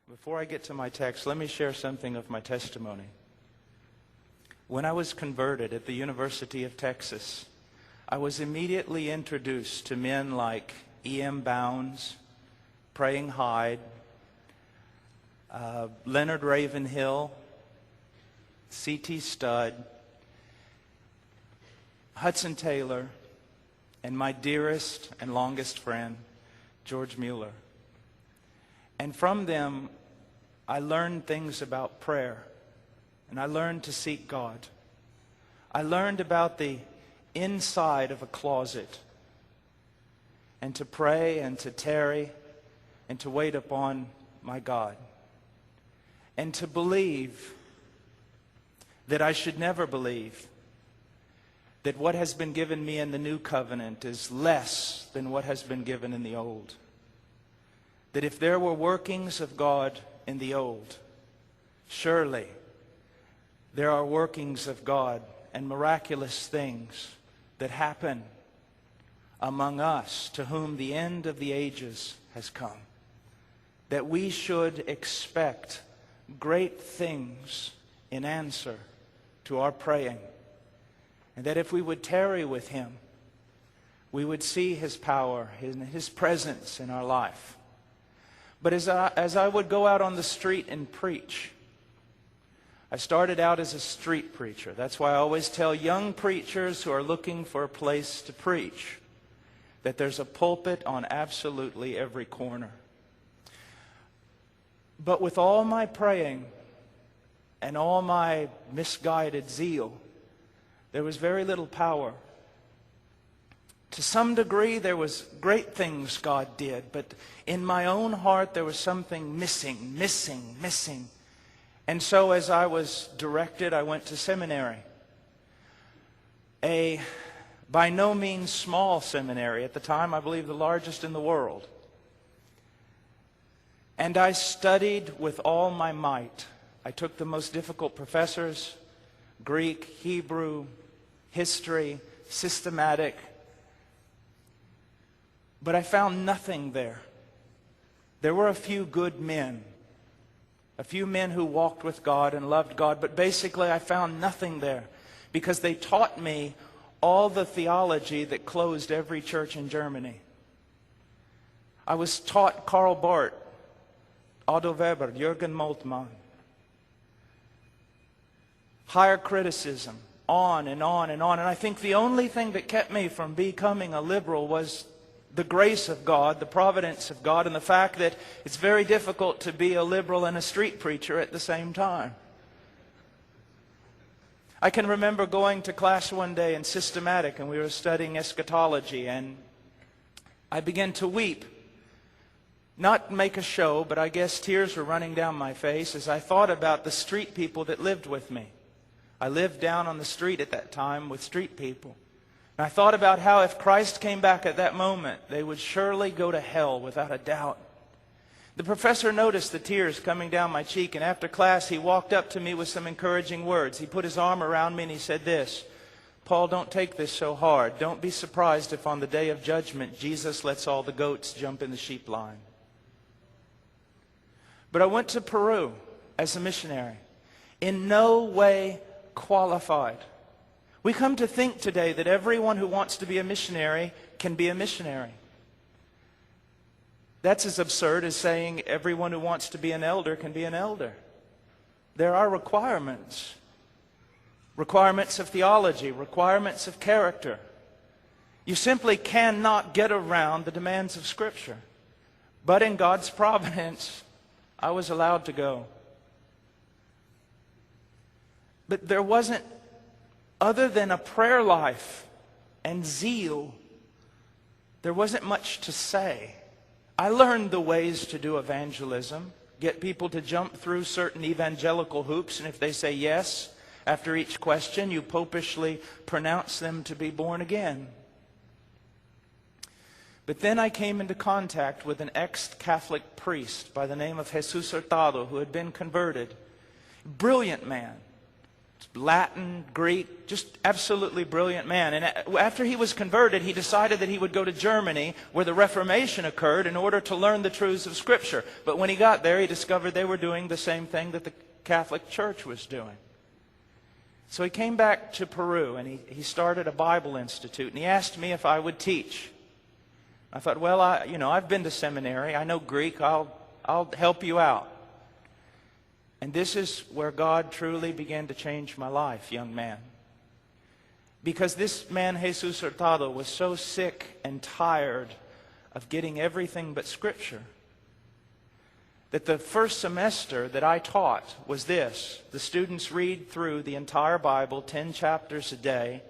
Before I get to my text, let me share something of my testimony. When I was converted at the University of Texas, I was immediately introduced to men like E.M. Bounds, Praying Hyde, Leonard Ravenhill, C.T. Studd, Hudson Taylor, and my dearest and longest friend, George Mueller. And from them, I learned things about prayer, and I learned to seek God. I learned about the inside of a closet, and to pray and to tarry and to wait upon my God, and to believe that I should never believe that what has been given me in the new covenant is less than what has been given in the old. That if there were workings of God in the old, surely there are workings of God and miraculous things that happen among us to whom the end of the ages has come. That we should expect great things in answer to our praying. And that if we would tarry with Him, we would see His power, His presence in our life. But as I would go out on the street and preach, I started out as a street preacher. That's why I always tell young preachers who are looking for a place to preach that there's a pulpit on absolutely every corner. But with all my praying and all my misguided zeal, there was very little power. To some degree, there was great things God did, but in my own heart, there was something missing. And so as I was directed, I went to seminary. A by no means small seminary. At the time, I believe the largest in the world. And I studied with all my might. I took the most difficult professors: Greek, Hebrew, history, systematic. But I found nothing there. There were a few good men. A few men who walked with God and loved God. But basically I found nothing there. Because they taught me all the theology that closed every church in Germany. I was taught Karl Barth, Otto Weber, Jürgen Moltmann. Higher criticism, on and on and on. And I think the only thing that kept me from becoming a liberal was the grace of God, the providence of God, and the fact that it's very difficult to be a liberal and a street preacher at the same time. I can remember going to class one day in systematic, and we were studying eschatology, and I began to weep. Not make a show, but I guess tears were running down my face as I thought about the street people that lived with me. I lived down on the street at that time with street people. And I thought about how if Christ came back at that moment, they would surely go to hell without a doubt. The professor noticed the tears coming down my cheek, and after class he walked up to me with some encouraging words. He put his arm around me and he said this: "Paul, don't take this so hard. Don't be surprised if on the day of judgment Jesus lets all the goats jump in the sheep line." But I went to Peru as a missionary, in no way qualified. We come to think today that everyone who wants to be a missionary can be a missionary. That's as absurd as saying everyone who wants to be an elder can be an elder. There are requirements. Requirements of theology, requirements of character. You simply cannot get around the demands of Scripture. But in God's providence, I was allowed to go. But there wasn't, other than a prayer life and zeal, there wasn't much to say. I learned the ways to do evangelism, get people to jump through certain evangelical hoops, and if they say yes after each question, you popishly pronounce them to be born again. But then I came into contact with an ex-Catholic priest by the name of Jesus Hurtado, who had been converted. Brilliant man. Latin, Greek, just absolutely brilliant man. And after he was converted, he decided that he would go to Germany, where the Reformation occurred, in order to learn the truths of Scripture. But when he got there, he discovered they were doing the same thing that the Catholic Church was doing. So he came back to Peru, and he started a Bible Institute, and he asked me if I would teach. I thought, well, I've been to seminary. I know Greek. I'll help you out. And this is where God truly began to change my life, young man. Because this man, Jesus Hurtado, was so sick and tired of getting everything but Scripture that the first semester that I taught was this. The students read through the entire Bible, 10 chapters a day.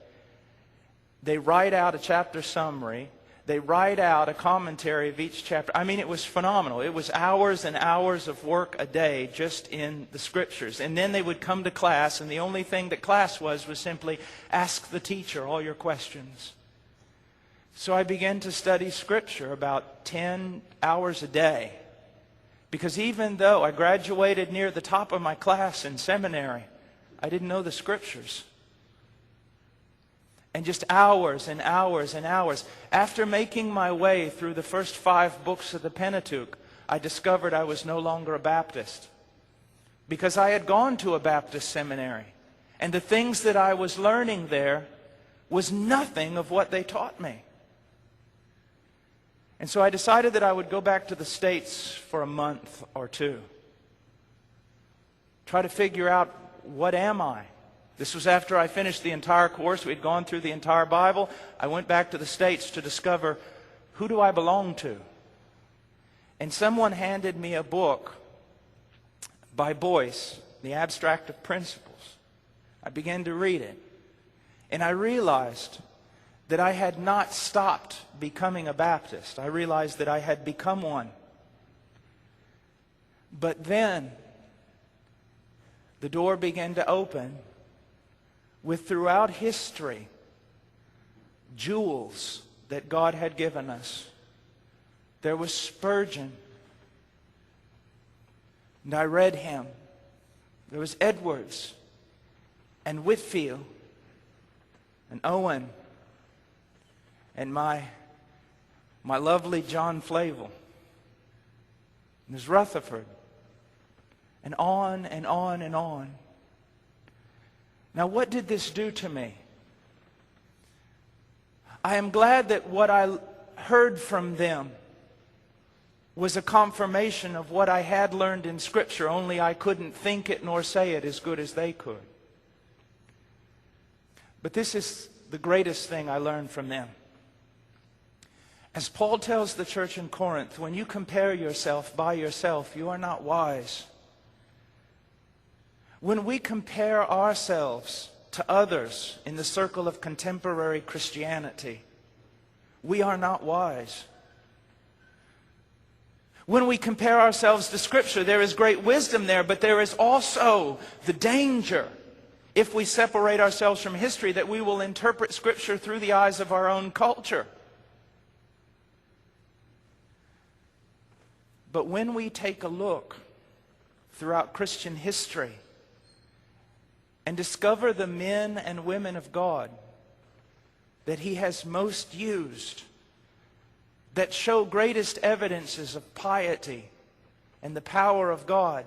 They write out a chapter summary. They write out a commentary of each chapter. I mean, it was phenomenal. It was hours and hours of work a day just in the Scriptures. And then they would come to class, and the only thing that class was simply ask the teacher all your questions. So I began to study Scripture about 10 hours a day. Because even though I graduated near the top of my class in seminary, I didn't know the Scriptures. And just hours and hours and hours. After making my way through the first 5 books of the Pentateuch, I discovered I was no longer a Baptist. Because I had gone to a Baptist seminary. And the things that I was learning there was nothing of what they taught me. And so I decided that I would go back to the States for a month or two. Try to figure out, what am I? This was after I finished the entire course. We'd gone through the entire Bible. I went back to the States to discover, who do I belong to? And someone handed me a book by Boyce, The Abstract of Principles. I began to read it. And I realized that I had not stopped becoming a Baptist. I realized that I had become one. But then, the door began to open with, throughout history, jewels that God had given us. There was Spurgeon, and I read him. There was Edwards, and Whitfield, and Owen, and my lovely John Flavel. And there's Rutherford, and on and on and on. Now, what did this do to me? I am glad that what I heard from them was a confirmation of what I had learned in Scripture, only I couldn't think it nor say it as good as they could. But this is the greatest thing I learned from them. As Paul tells the church in Corinth, when you compare yourself by yourself, you are not wise. When we compare ourselves to others in the circle of contemporary Christianity, we are not wise. When we compare ourselves to Scripture, there is great wisdom there, but there is also the danger, if we separate ourselves from history, that we will interpret Scripture through the eyes of our own culture. But when we take a look throughout Christian history and discover the men and women of God that He has most used, that show greatest evidences of piety and the power of God,